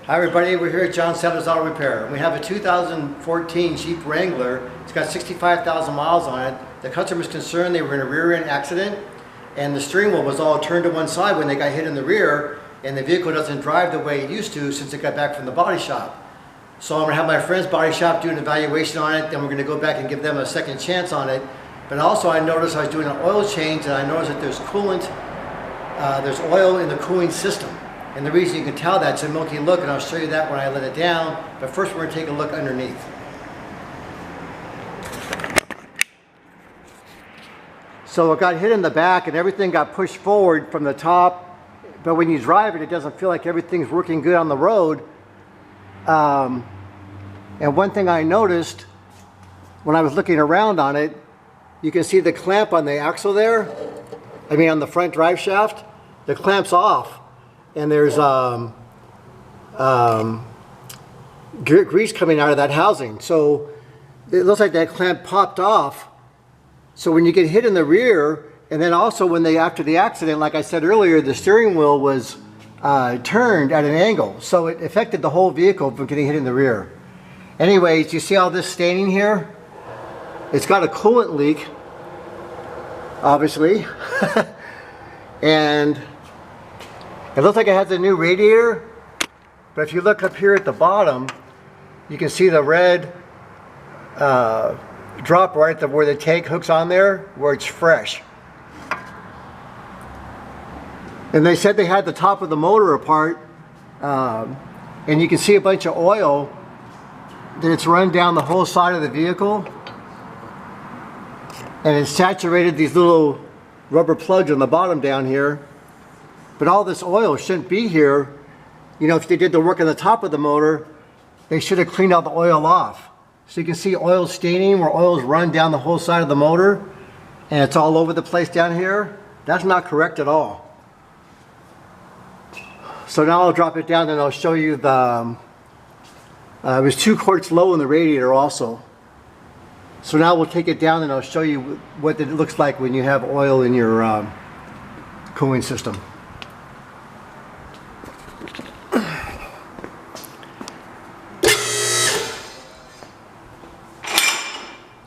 Hi everybody, we're here at John Sadler's Auto Repair. We have a 2014 Jeep Wrangler. It's got 65,000 miles on it. The customer's concerned they were in a rear end accident and the steering wheel was all turned to one side when they got hit in the rear, and the vehicle doesn't drive the way it used to since it got back from the body shop. So I'm going to have my friend's body shop do an evaluation on it, then we're going to go back and give them a second chance on it. But also I noticed I was doing an oil change and I noticed that there's coolant, there's oil in the cooling system. And the reason you can tell that, it's a milky look, and I'll show you that when I let it down. But first we're going to take a look underneath. So it got hit in the back and everything got pushed forward from the top. But when you drive it, it doesn't feel like everything's working good on the road. And one thing I noticed when I was looking around on it, you can see the clamp on the axle there. I mean on the front drive shaft, the clamp's off. And there's grease coming out of that housing. So it looks like that clamp popped off. So when you get hit in the rear, and then also when after the accident, like I said earlier, the steering wheel was turned at an angle. So it affected the whole vehicle from getting hit in the rear. Anyways, you see all this staining here? It's got a coolant leak, obviously. And it looks like it has a new radiator, but if you look up here at the bottom, you can see the red drop right where the tank hooks on there, where it's fresh. And they said they had the top of the motor apart, and you can see a bunch of oil that it's run down the whole side of the vehicle, and it's saturated these little rubber plugs on the bottom down here. But all this oil shouldn't be here. You know, if they did the work on the top of the motor, they should have cleaned all the oil off. So you can see oil staining where oil's run down the whole side of the motor and it's all over the place down here. That's not correct at all. So now I'll drop it down and I'll show you the, it was 2 quarts low in the radiator also. So now we'll take it down and I'll show you what it looks like when you have oil in your cooling system.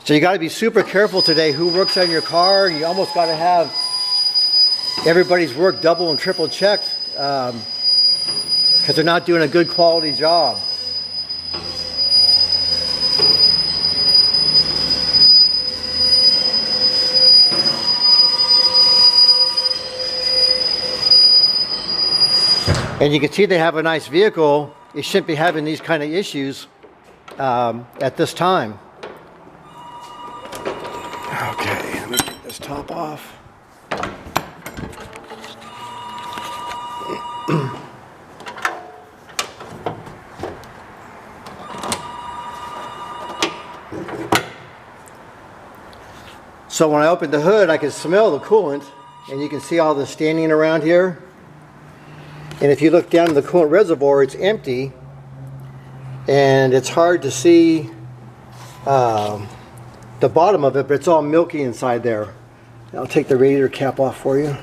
So you got to be super careful today who works on your car. You almost got to have everybody's work double and triple checked because they're not doing a good quality job. And you can see they have a nice vehicle. It shouldn't be having these kind of issues at this time. Okay, let me get this top off. So when I opened the hood, I could smell the coolant, and you can see all the staining around here. And if you look down in the coolant reservoir, it's empty, and it's hard to see the bottom of it, but it's all milky inside there. I'll take the radiator cap off for you.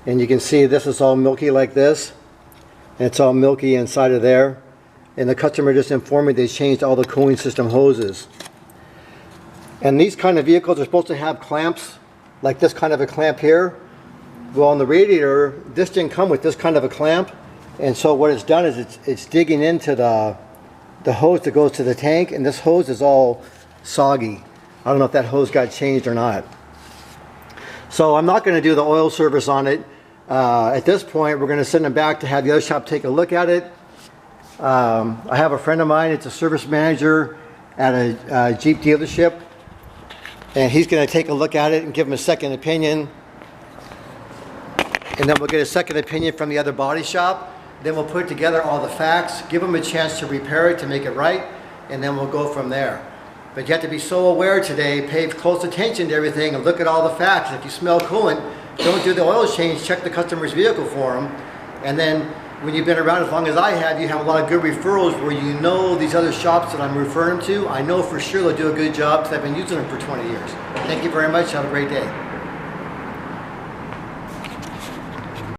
And you can see this is all milky like this, and it's all milky inside of there. And the customer just informed me they changed all the cooling system hoses. And these kind of vehicles are supposed to have clamps, like this kind of a clamp here. Well, on the radiator, this didn't come with this kind of a clamp, and so what it's done is it's digging into the hose that goes to the tank, and this hose is all soggy. I don't know if that hose got changed or not. So I'm not going to do the oil service on it. At this point, we're going to send it back to have the other shop take a look at it. I have a friend of mine, it's a service manager at a Jeep dealership, and he's going to take a look at it and give him a second opinion. And then we'll get a second opinion from the other body shop. Then we'll put together all the facts, give them a chance to repair it, to make it right, and then we'll go from there. But you have to be so aware today, pay close attention to everything, and look at all the facts. If you smell coolant, don't do the oil change, check the customer's vehicle for them. And then when you've been around as long as I have, you have a lot of good referrals where you know these other shops that I'm referring to, I know for sure they'll do a good job because I've been using them for 20 years. Thank you very much. Have a great day.